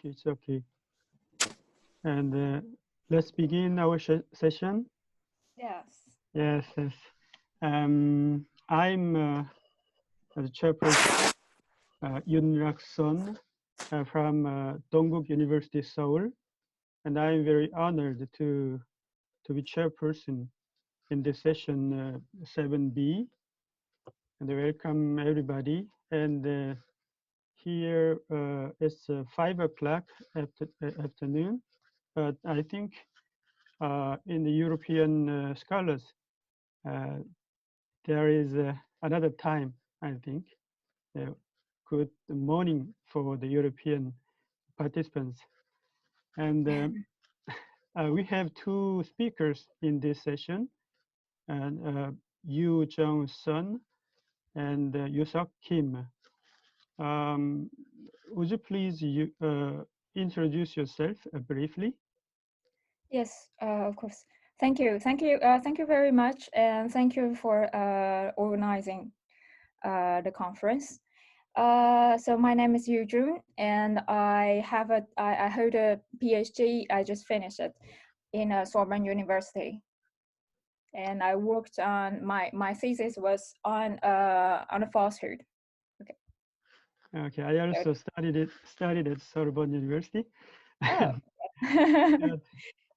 it's okay. And let's begin our session. Yes. Yes, yes. I'm the chairperson, Yun-rak Sohn from Dongguk University, Seoul, and I'm very honored to be chairperson in this session 7B. And welcome everybody. And here it's 5 o'clock afternoon, but I think in the European scholars, there is another time, I think. Good morning for the European participants. And we have two speakers in this session, and Jung Sun and Yusuk Kim. Would you please introduce yourself briefly? Yes, of course. Thank you. Thank you very much. And thank you for organizing the conference. So my name is Yu Jun, and I hold a PhD. I just finished it in Sorbonne University. And I worked on my thesis was on a falsehood. Okay. Okay, I also studied at Sorbonne University. Oh.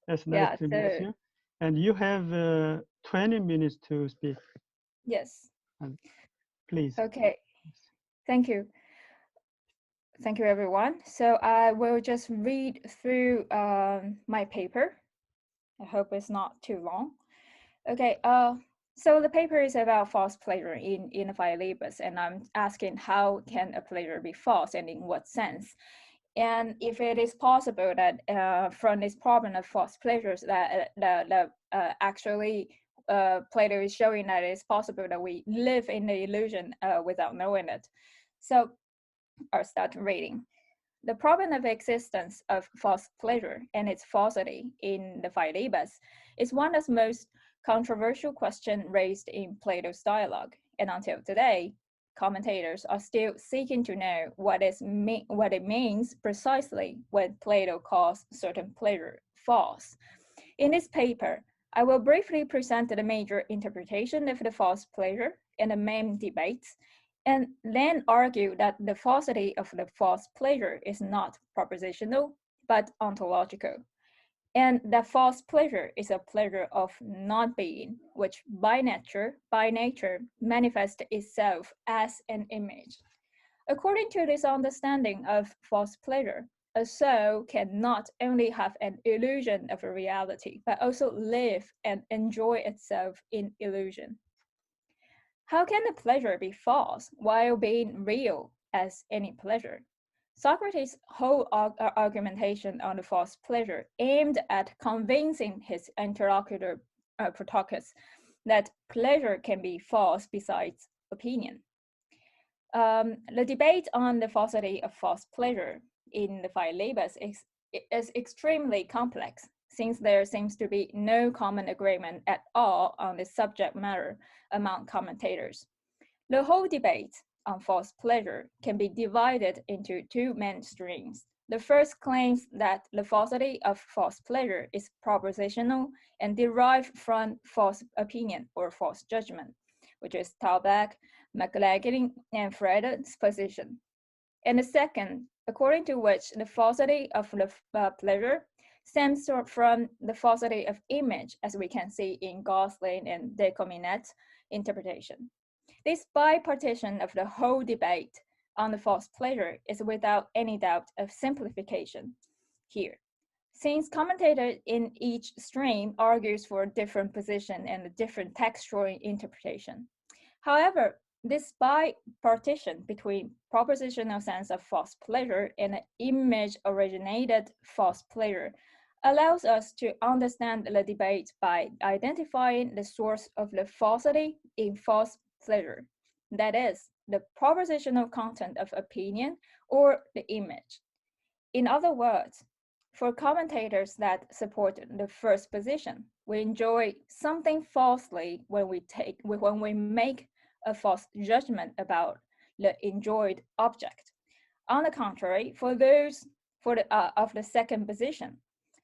That's nice to meet you. And you have 20 minutes to speak. Yes. Please. Okay. Thank you. Thank you, everyone. So I will just read through my paper. I hope it's not too long. Okay. So the paper is about false pleasure in Philebus, and I'm asking how can a pleasure be false and in what sense? And if it is possible that from this problem of false pleasures that actually Plato is showing that it's possible that we live in the illusion without knowing it. So I'll start reading. The problem of existence of false pleasure and its falsity in the Philebus is one of the most controversial questions raised in Plato's dialogue, and until today, commentators are still seeking to know what it means precisely when Plato calls certain pleasure false. In this paper, I will briefly present the major interpretation of the false pleasure and the main debates, and then argue that the falsity of the false pleasure is not propositional, but ontological, and that false pleasure is a pleasure of not being, which by nature manifests itself as an image. According to this understanding of false pleasure, a soul can not only have an illusion of a reality, but also live and enjoy itself in illusion. How can a pleasure be false while being real as any pleasure? Socrates' whole argumentation on the false pleasure aimed at convincing his interlocutor Protocus that pleasure can be false besides opinion. The debate on the falsity of false pleasure in the Philebus is extremely complex, since there seems to be no common agreement at all on the subject matter among commentators. The whole debate on false pleasure can be divided into two main streams. The first claims that the falsity of false pleasure is propositional and derived from false opinion or false judgment, which is Thalbach, McLaughlin, and Fred's position. And the second, according to which the falsity of the pleasure stems from the falsity of image, as we can see in Gosling and Decominet's interpretation. This bipartition of the whole debate on the false pleasure is without any doubt of simplification here, since commentators in each stream argues for a different position and a different textual interpretation. However, this bipartition between propositional sense of false pleasure and image-originated false pleasure allows us to understand the debate by identifying the source of the falsity in false pleasure, that is, the propositional content of opinion or the image. In other words, for commentators that support the first position, we enjoy something falsely when we make a false judgment about the enjoyed object. On the contrary, for those of the second position.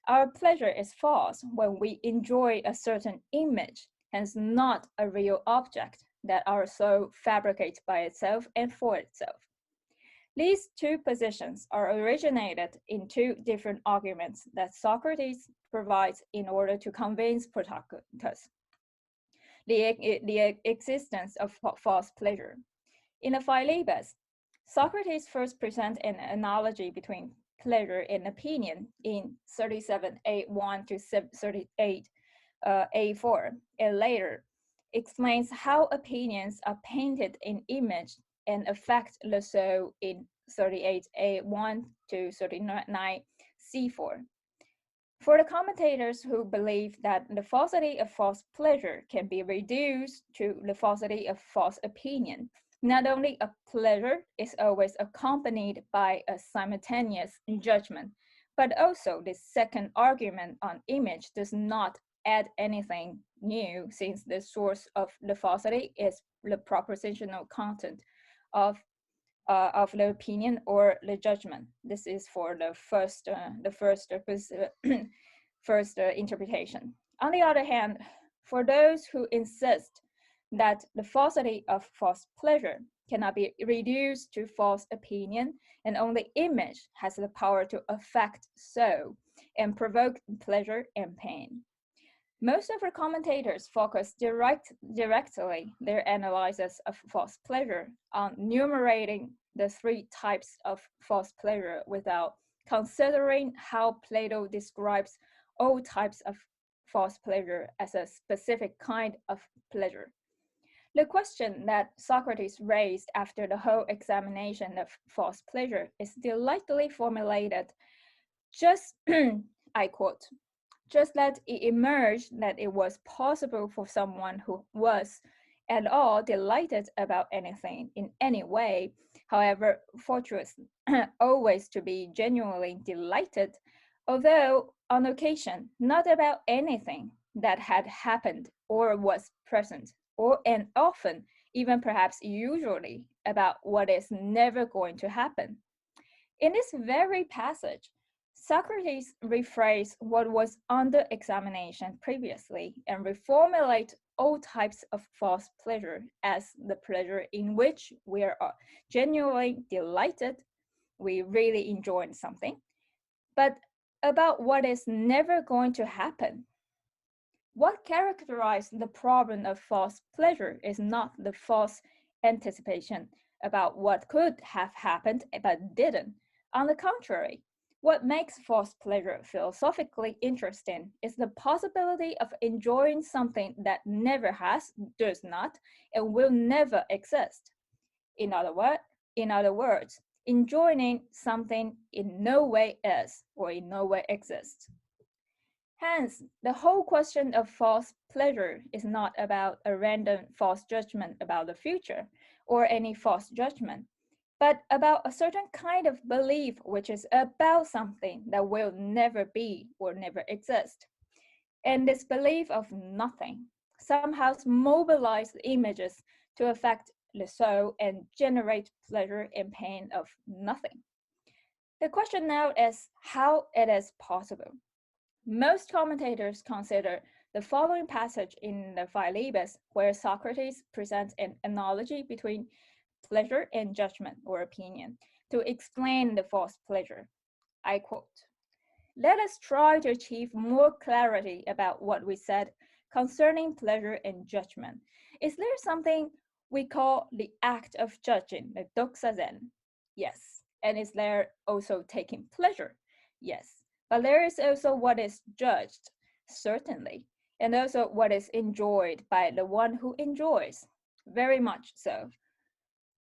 Our pleasure is false when we enjoy a certain image, hence not a real object that our soul fabricates by itself and for itself. These two positions are originated in two different arguments that Socrates provides in order to convince Protagoras the existence of false pleasure. In the Philebus, Socrates first presents an analogy between pleasure and opinion in 37a1 to 38a4, and later explains how opinions are painted in image and affect the soul in 38a1 to 39c4. For the commentators who believe that the falsity of false pleasure can be reduced to the falsity of false opinion, not only a pleasure is always accompanied by a simultaneous judgment, but also the second argument on image does not add anything new, since the source of the falsity is the propositional content of the opinion or the judgment. This is for the first interpretation. On the other hand, for those who insist that the falsity of false pleasure cannot be reduced to false opinion, and only image has the power to affect soul and provoke pleasure and pain. Most of the commentators focus directly their analysis of false pleasure on enumerating the three types of false pleasure without considering how Plato describes all types of false pleasure as a specific kind of pleasure. The question that Socrates raised after the whole examination of false pleasure is delightfully formulated. Just, I quote, just that it emerged that it was possible for someone who was at all delighted about anything in any way, however fortuitous, always to be genuinely delighted, although on occasion not about anything that had happened or was present, and often, even perhaps usually, about what is never going to happen. In this very passage, Socrates rephrased what was under examination previously and reformulate all types of false pleasure as the pleasure in which we are genuinely delighted, we really enjoyed something, but about what is never going to happen. What characterized the problem of false pleasure is not the false anticipation about what could have happened but didn't. On the contrary, what makes false pleasure philosophically interesting is the possibility of enjoying something that never has, does not, and will never exist. In other words, enjoying something in no way is or in no way exists. Hence, the whole question of false pleasure is not about a random false judgment about the future or any false judgment, but about a certain kind of belief which is about something that will never be or never exist. And this belief of nothing somehow mobilizes images to affect the soul and generate pleasure and pain of nothing. The question now is how it is possible. Most commentators consider the following passage in the Philebus, where Socrates presents an analogy between pleasure and judgment or opinion to explain the false pleasure. I quote, "Let us try to achieve more clarity about what we said concerning pleasure and judgment. Is there something we call the act of judging, the doxazen? Yes. And is there also taking pleasure? Yes. But there is also what is judged, certainly, and also what is enjoyed by the one who enjoys, very much so.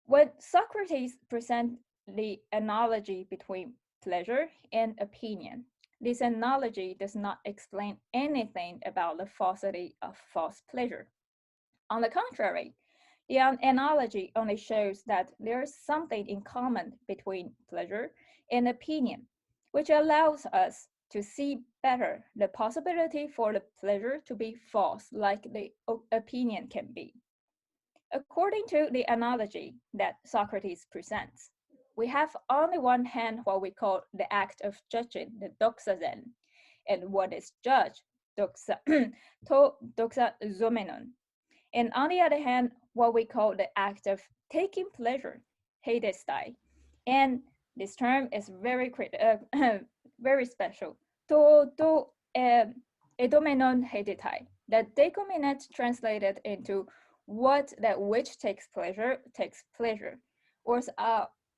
When Socrates presents the analogy between pleasure and opinion, this analogy does not explain anything about the falsity of false pleasure. On the contrary, the analogy only shows that there is something in common between pleasure and opinion, which allows us to see better the possibility for the pleasure to be false like the opinion can be. According to the analogy that Socrates presents, we have on the one hand what we call the act of judging, the doxazen, and what is judged, doxa, to doxazomenon. And on the other hand, what we call the act of taking pleasure, heidestai. And this term is very very special. To edomenon heidetai. That decominate translated into what that which takes pleasure,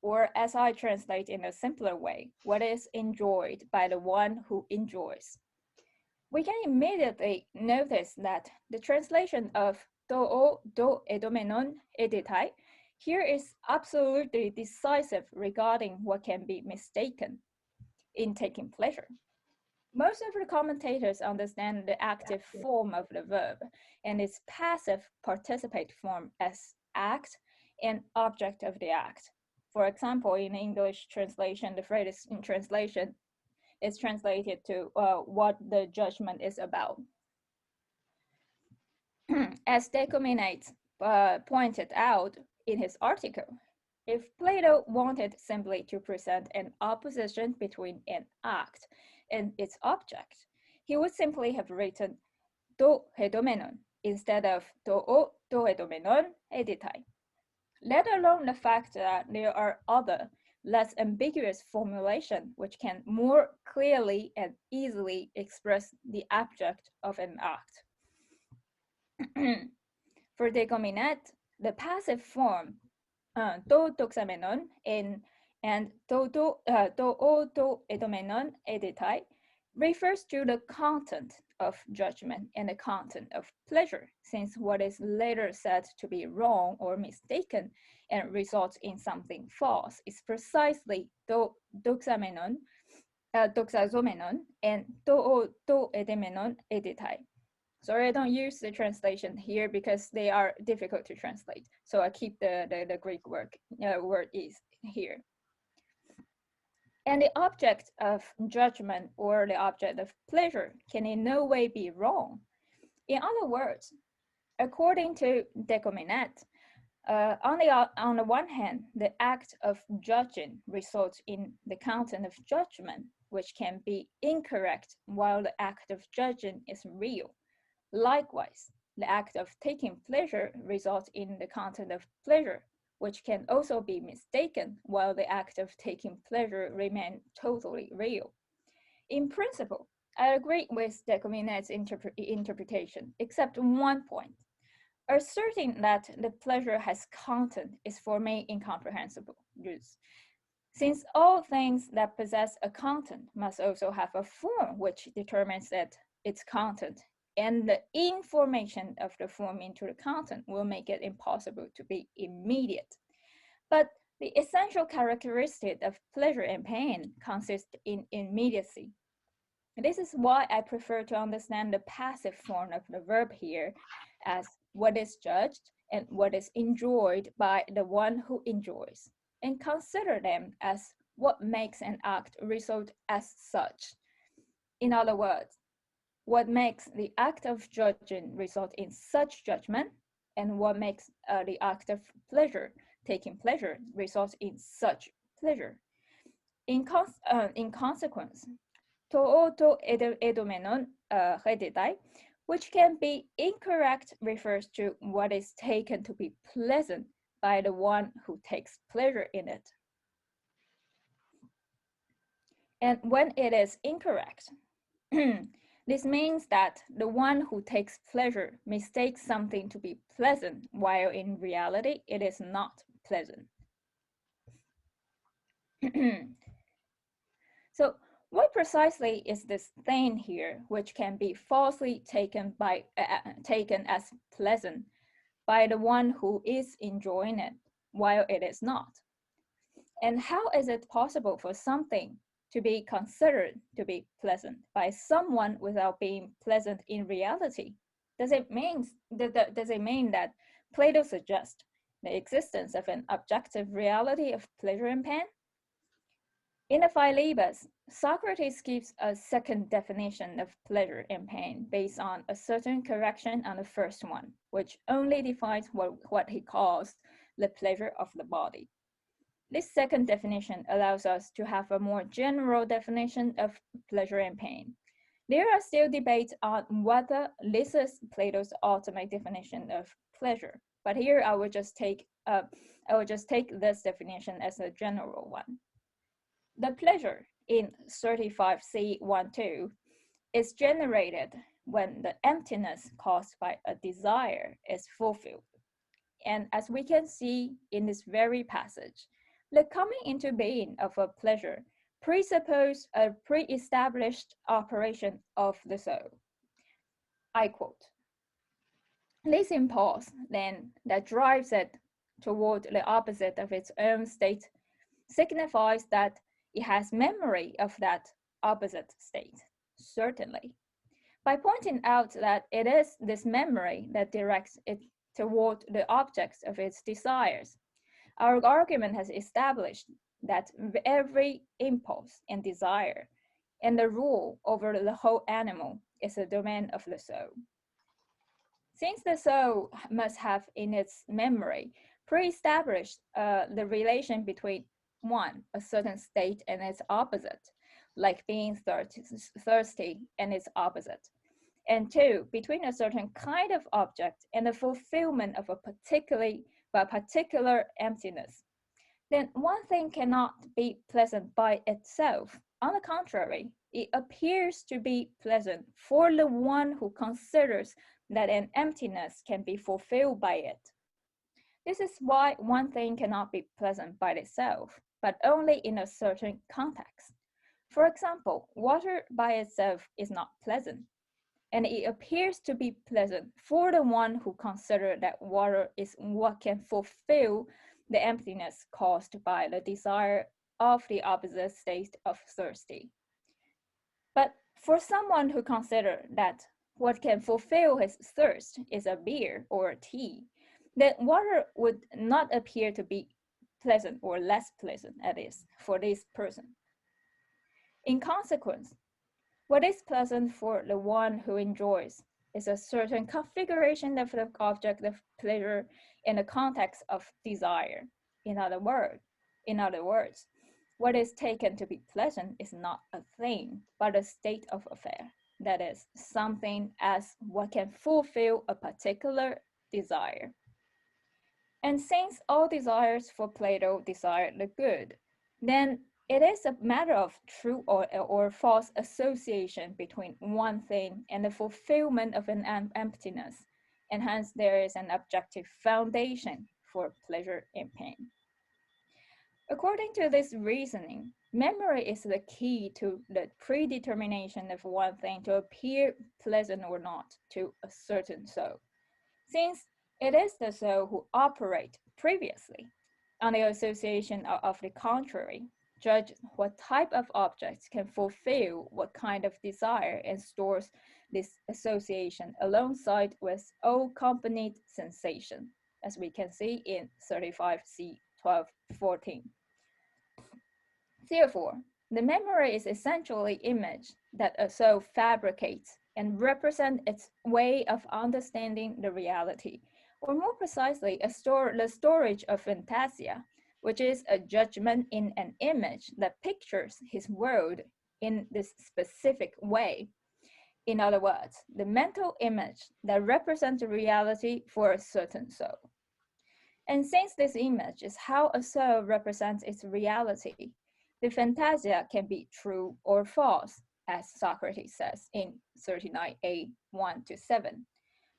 or as I translate in a simpler way, what is enjoyed by the one who enjoys. We can immediately notice that the translation of do edomenon editai here is absolutely decisive regarding what can be mistaken in taking pleasure. Most of the commentators understand the active form of the verb and its passive participate form as act and object of the act. For example, in English translation, the phrase in translation is translated to what the judgment is about. As Decominates pointed out in his article, if Plato wanted simply to present an opposition between an act and its object, he would simply have written to hedomenon instead of to hedomenon editai. Let alone the fact that there are other, less ambiguous formulations which can more clearly and easily express the object of an act. For decominate, the passive form to doxamenon and to edomenon editai refers to the content of judgment and the content of pleasure, since what is later said to be wrong or mistaken and results in something false is precisely doxamenon, doxazomenon, and to edemenon editai. Sorry, I don't use the translation here because they are difficult to translate. So I keep the Greek word is here. And the object of judgment or the object of pleasure can in no way be wrong. In other words, according to Decominate, on the one hand, the act of judging results in the content of judgment, which can be incorrect while the act of judging is real. Likewise, the act of taking pleasure results in the content of pleasure, which can also be mistaken while the act of taking pleasure remains totally real. In principle, I agree with Decominet's interpretation, except one point. Asserting that the pleasure has content is for me incomprehensible, since all things that possess a content must also have a form which determines its content, and the information of the form into the content will make it impossible to be immediate. But the essential characteristic of pleasure and pain consists in immediacy. This is why I prefer to understand the passive form of the verb here as what is judged and what is enjoyed by the one who enjoys, and consider them as what makes an act result as such. In other words, what makes the act of judging result in such judgment, and what makes the act of pleasure, taking pleasure, result in such pleasure. In consequence, to edomenon hedetai, which can be incorrect, refers to what is taken to be pleasant by the one who takes pleasure in it. And when it is incorrect, this means that the one who takes pleasure mistakes something to be pleasant, while in reality it is not pleasant. So what precisely is this thing here, which can be falsely taken as pleasant by the one who is enjoying it, while it is not? And how is it possible for something to be considered to be pleasant by someone without being pleasant in reality? Does it mean that Plato suggests the existence of an objective reality of pleasure and pain? In the Philebus, Socrates gives a second definition of pleasure and pain based on a certain correction on the first one, which only defines what he calls the pleasure of the body. This second definition allows us to have a more general definition of pleasure and pain. There are still debates on whether this is Plato's ultimate definition of pleasure, but here I will just take this definition as a general one. The pleasure in 35C12 is generated when the emptiness caused by a desire is fulfilled. And as we can see in this very passage, the coming into being of a pleasure presupposes a pre-established operation of the soul. I quote, "This impulse, then, that drives it toward the opposite of its own state signifies that it has memory of that opposite state, certainly. By pointing out that it is this memory that directs it toward the objects of its desires, our argument has established that every impulse and desire and the rule over the whole animal is a domain of the soul. Since the soul must have in its memory pre-established the relation between one, a certain state and its opposite, like being thirsty and its opposite, and two, between a certain kind of object and the fulfillment of a particular emptiness, then one thing cannot be pleasant by itself. On the contrary, it appears to be pleasant for the one who considers that an emptiness can be fulfilled by it. This is why one thing cannot be pleasant by itself, but only in a certain context. For example, water by itself is not pleasant, and it appears to be pleasant for the one who considers that water is what can fulfill the emptiness caused by the desire of the opposite state of thirsty. But for someone who considers that what can fulfill his thirst is a beer or a tea, then water would not appear to be pleasant or less pleasant, that is, for this person. In consequence, what is pleasant for the one who enjoys is a certain configuration of the object of pleasure in the context of desire. In other words, what is taken to be pleasant is not a thing, but a state of affair. That is, something as what can fulfill a particular desire. And since all desires for Plato desire the good, then it is a matter of true or false association between one thing and the fulfillment of an emptiness, and hence there is an objective foundation for pleasure and pain. According to this reasoning, memory is the key to the predetermination of one thing to appear pleasant or not to a certain soul, since it is the soul who operate previously on the association of the contrary, judge what type of objects can fulfill what kind of desire, and stores this association alongside with accompanied sensation, as we can see in 35C1214. Therefore, the memory is essentially image that a soul fabricates and represents its way of understanding the reality, or more precisely, the storage of fantasia, which is a judgment in an image that pictures his world in this specific way. In other words, the mental image that represents the reality for a certain soul. And since this image is how a soul represents its reality, the fantasia can be true or false, as Socrates says in 39a 1-7.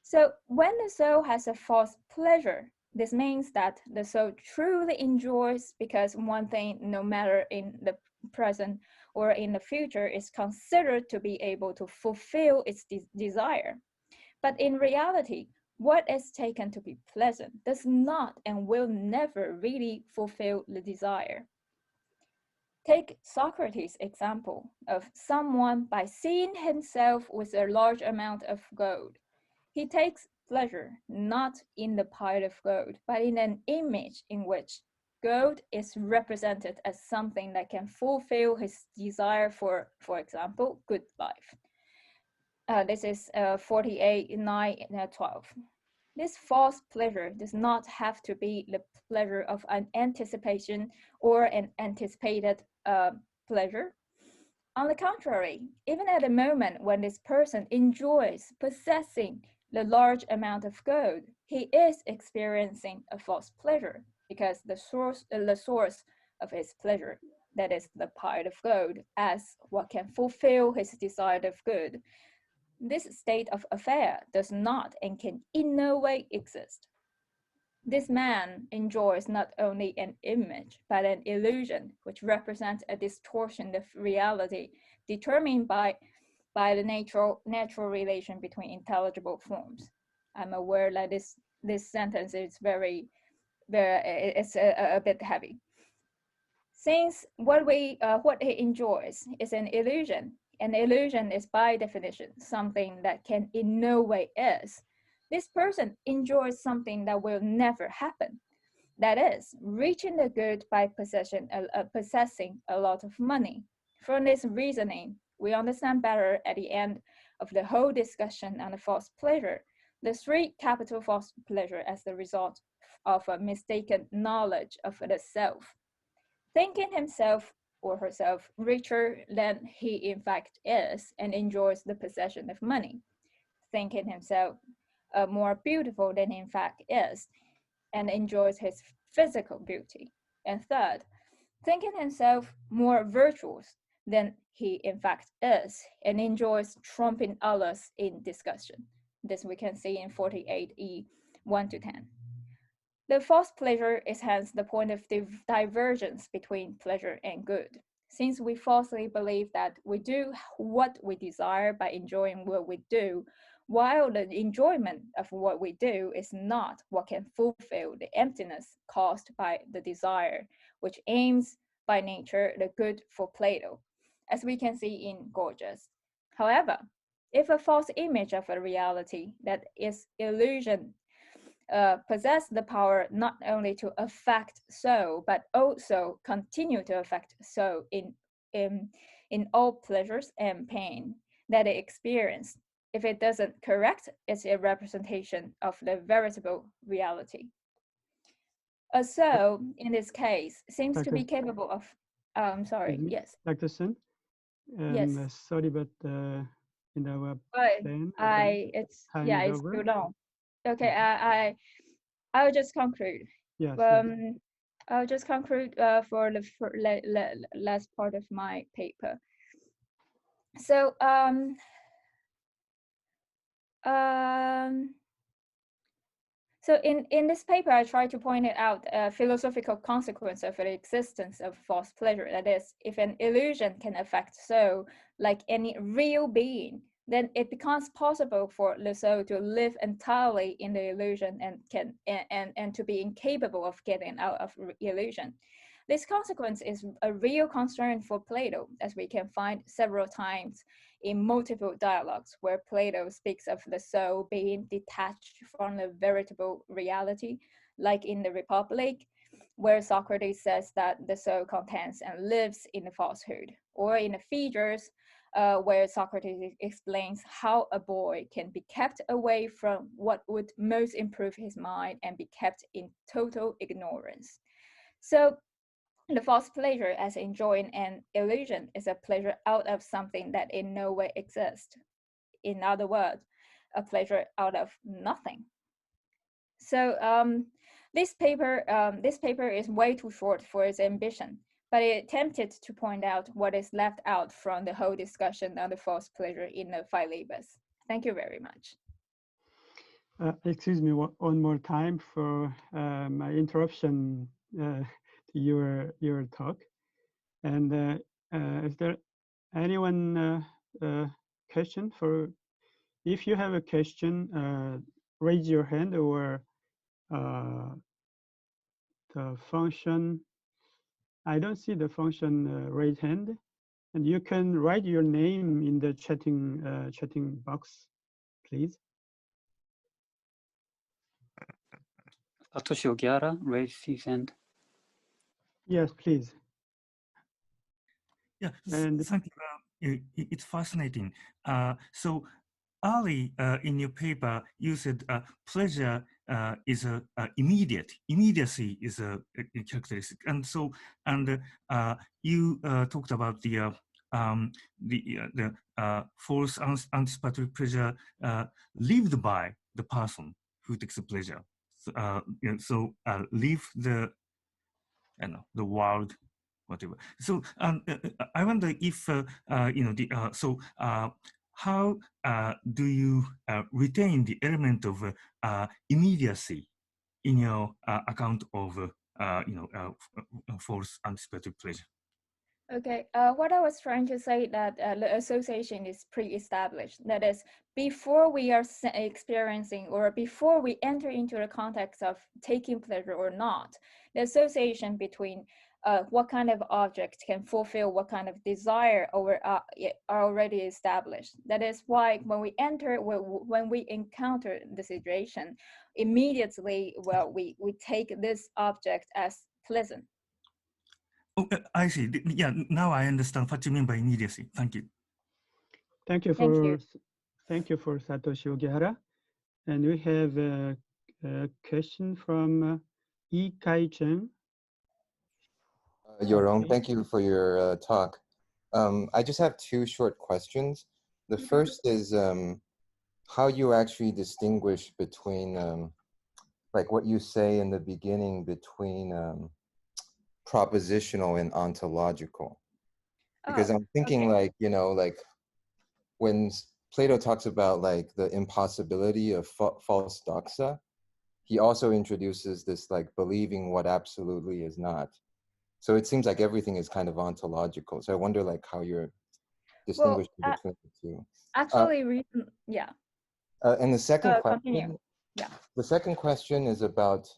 So when the soul has a false pleasure, this means that the soul truly enjoys because one thing, no matter in the present or in the future, is considered to be able to fulfill its desire. But in reality, what is taken to be pleasant does not and will never really fulfill the desire. Take Socrates' example of someone by seeing himself with a large amount of gold. He takes pleasure not in the pile of gold, but in an image in which gold is represented as something that can fulfill his desire for example, good life. This is 48, 9, 12. This false pleasure does not have to be the pleasure of an anticipation or an anticipated pleasure. On the contrary, even at the moment when this person enjoys possessing the large amount of gold, he is experiencing a false pleasure because the source of his pleasure, that is the pile of gold, as what can fulfill his desire of good. This state of affair does not and can in no way exist. This man enjoys not only an image, but an illusion, which represents a distortion of reality determined by the natural relation between intelligible forms. I'm aware that this sentence is very it's a bit heavy. Since what he enjoys is an illusion is by definition something that can in no way is. This person enjoys something that will never happen. That is, reaching the good by possessing a lot of money. From this reasoning, we understand better at the end of the whole discussion on the false pleasure, the three capital false pleasure as the result of a mistaken knowledge of the self. Thinking himself or herself richer than he in fact is and enjoys the possession of money. Thinking himself more beautiful than he in fact is and enjoys his physical beauty. And third, thinking himself more virtuous than he in fact is and enjoys trumping others in discussion. This we can see in 48e 1 to 10. The false pleasure is hence the point of divergence between pleasure and good. Since we falsely believe that we do what we desire by enjoying what we do, while the enjoyment of what we do is not what can fulfill the emptiness caused by the desire, which aims by nature the good for Plato, as we can see in Gorgias. However, if a false image of a reality that is illusion possess the power not only to affect soul, but also continue to affect soul in all pleasures and pain that it experiences. If it doesn't correct, it's a representation of the veritable reality. A soul, in this case, seems to be capable of. Sorry. Yes. Dr. Sun, Yes. sorry, but in our plan, it's over. too long. Okay, I'll just conclude. Yes. I'll just conclude for the last part of my paper. So so in this paper, I try to point it out a philosophical consequence of the existence of false pleasure. That is, if an illusion can affect soul like any real being, then it becomes possible for the soul to live entirely in the illusion and to be incapable of getting out of illusion. This consequence is a real concern for Plato, as we can find several times in multiple dialogues where Plato speaks of the soul being detached from the veritable reality, like in the Republic, where Socrates says that the soul contents and lives in the falsehood, or in the Phaedrus, where Socrates explains how a boy can be kept away from what would most improve his mind and be kept in total ignorance. So the false pleasure as enjoying an illusion is a pleasure out of something that in no way exists. In other words, a pleasure out of nothing. So this paper is way too short for its ambition, but it attempted to point out what is left out from the whole discussion on the false pleasure in the Philebus. Thank you very much. Excuse me one more time for my interruption to your talk. And is there anyone question for? If you have a question, raise your hand, or the function. I don't see the function raise hand, and you can write your name in the chatting box, please. Satoshi Ogiara raised his hand. Yes, please. Yeah, and thank you. It's fascinating. So early in your paper, you said pleasure is a immediate. Immediacy is a characteristic, and so you talked about the false anticipatory pleasure lived by the person who takes the pleasure. So, leave the world, whatever. So I wonder if how do you retain the element of immediacy in your account of false anticipatory pleasure? Okay, what I was trying to say that the association is pre-established. That is, before we are experiencing or before we enter into the context of taking pleasure or not, the association between what kind of object can fulfill what kind of desire are already established. That is why when we enter, when we encounter the situation, immediately, well, we take this object as pleasant. Oh, I see. Yeah, now I understand what you mean by immediacy. Thank you. Thank you for Satoshi Ogihara. And we have a question from Yi Kai-chen. Yorong, thank you for your talk. I just have two short questions. The first is how you actually distinguish between, like what you say in the beginning between propositional and ontological. Because I'm thinking like, you know, like when Plato talks about like the impossibility of false doxa, he also introduces this like believing what absolutely is not. So it seems like everything is kind of ontological. So I wonder like how you're distinguishing between the two. Actually, yeah. And the second question, continue. Yeah. The second question is about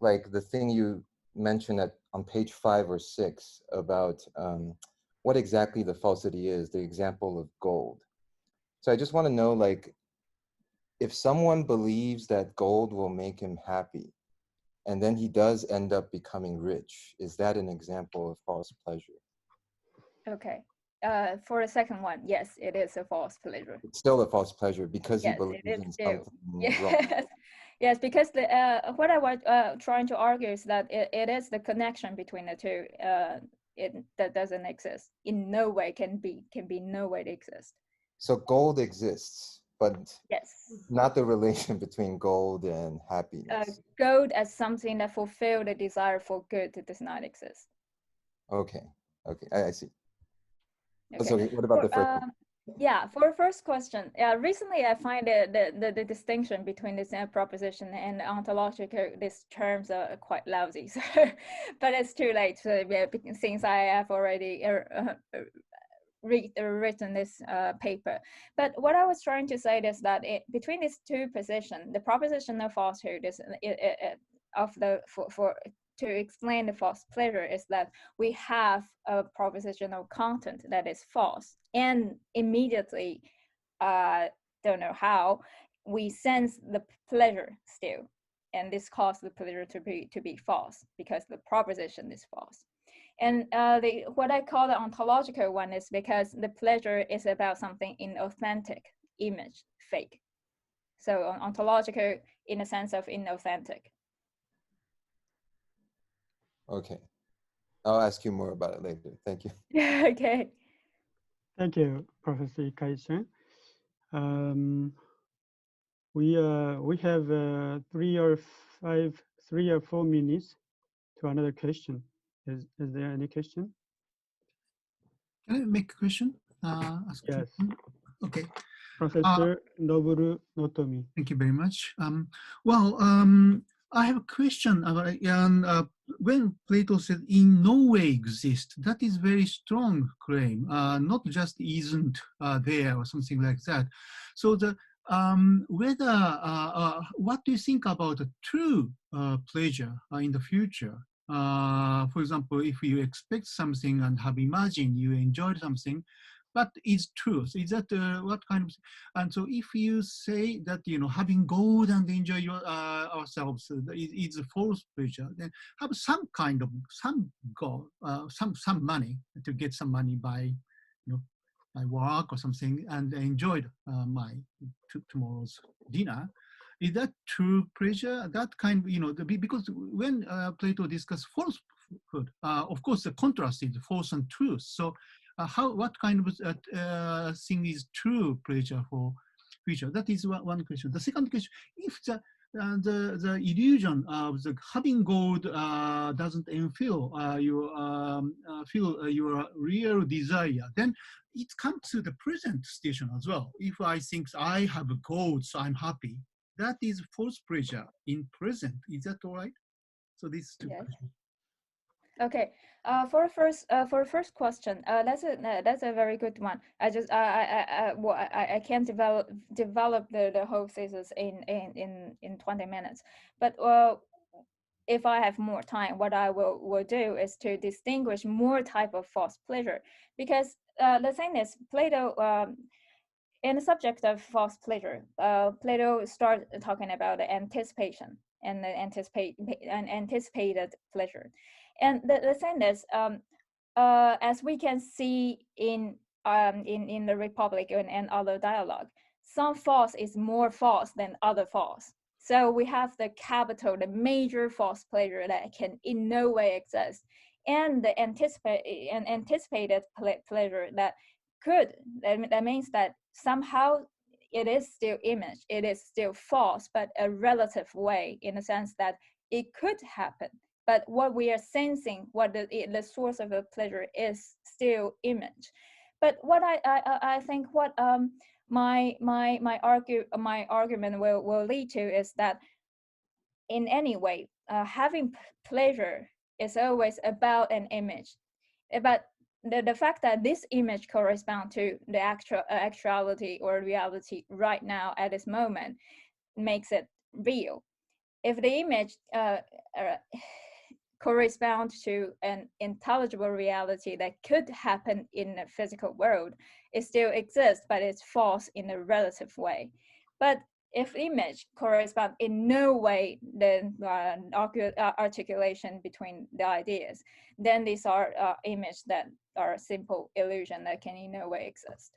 like the thing you mentioned on page 5 or 6 about what exactly the falsity is, the example of gold. So I just want to know, like, if someone believes that gold will make him happy, and then he does end up becoming rich, is that an example of false pleasure? Okay. For the second one, yes, it is a false pleasure. It's still a false pleasure because yes, he believes in something yes. wrong. Yes, because the what I was trying to argue is that it is the connection between the two that doesn't exist. In no way can be no way to exist. So gold exists, but yes, not the relation between gold and happiness. Gold as something that fulfills the desire for good does not exist. Okay, I see. Okay. So what about the first one? Yeah, for the first question, recently I find the distinction between this proposition and ontological, these terms are quite lousy. So, but it's too late since I have already written this paper. But what I was trying to say is that between these two positions, the proposition of falsehood is to explain the false pleasure is that we have a propositional content that is false, and immediately, don't know how, we sense the pleasure still, and this causes the pleasure to be false because the proposition is false. And what I call the ontological one is because the pleasure is about something inauthentic, image, fake. So ontological in the sense of inauthentic. Okay, I'll ask you more about it later. Thank you. Okay. Thank you, Professor Kai-chen. We have 3 or 4 minutes to another question. Is there any question? Can I make a question? Ask yes. Okay. Professor Noboru Notomi. Thank you very much. I have a question about when Plato said "in no way exist," that is very strong claim. Not just isn't there or something like that. So the what do you think about a true pleasure in the future? For example, if you expect something and have imagined you enjoyed something, but it's true. So is that what kind of? And so if you say that having gold and enjoy ourselves is a false pleasure, then have some goal, some money to get some money by my work or something and enjoyed my tomorrow's dinner. Is that true pleasure? That kind, because when Plato discussed falsehood, of course, the contrast is false and truth. So, what kind of thing is true pleasure for future? That is one question. The second question: if the illusion of the having gold doesn't fulfill your real desire, then it comes to the present situation as well. If I think I have gold, so I'm happy, that is false pleasure in present. Is that all right? So these two questions. Okay. For first question, that's a very good one. I can't develop the whole thesis in 20 minutes, but if I have more time, what I will do is to distinguish more type of false pleasure, because the thing is, Plato in the subject of false pleasure, Plato starts talking about the anticipation and the anticipated pleasure. And the thing is, as we can see in the Republic and other dialogue, some false is more false than other false. So we have the capital, the major false pleasure that can in no way exist, and the anticipated pleasure that could. That means that somehow it is still image, it is still false, but a relative way, in the sense that it could happen. But what we are sensing, what the source of a pleasure is still image. But what I think what my argument will lead to is that in any way, having pleasure is always about an image. But the fact that this image corresponds to the actuality or reality right now at this moment makes it real. If the image corresponds to an intelligible reality that could happen in the physical world, it still exists, but it's false in a relative way. But if image corresponds in no way the articulation between the ideas, then these are images that are simple illusion that can in no way exist.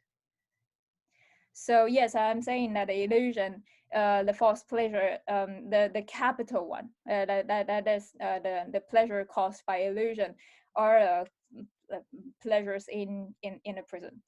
So yes, I'm saying that the illusion, the false pleasure, the capital one, that is the pleasure caused by illusion, are pleasures in a prison.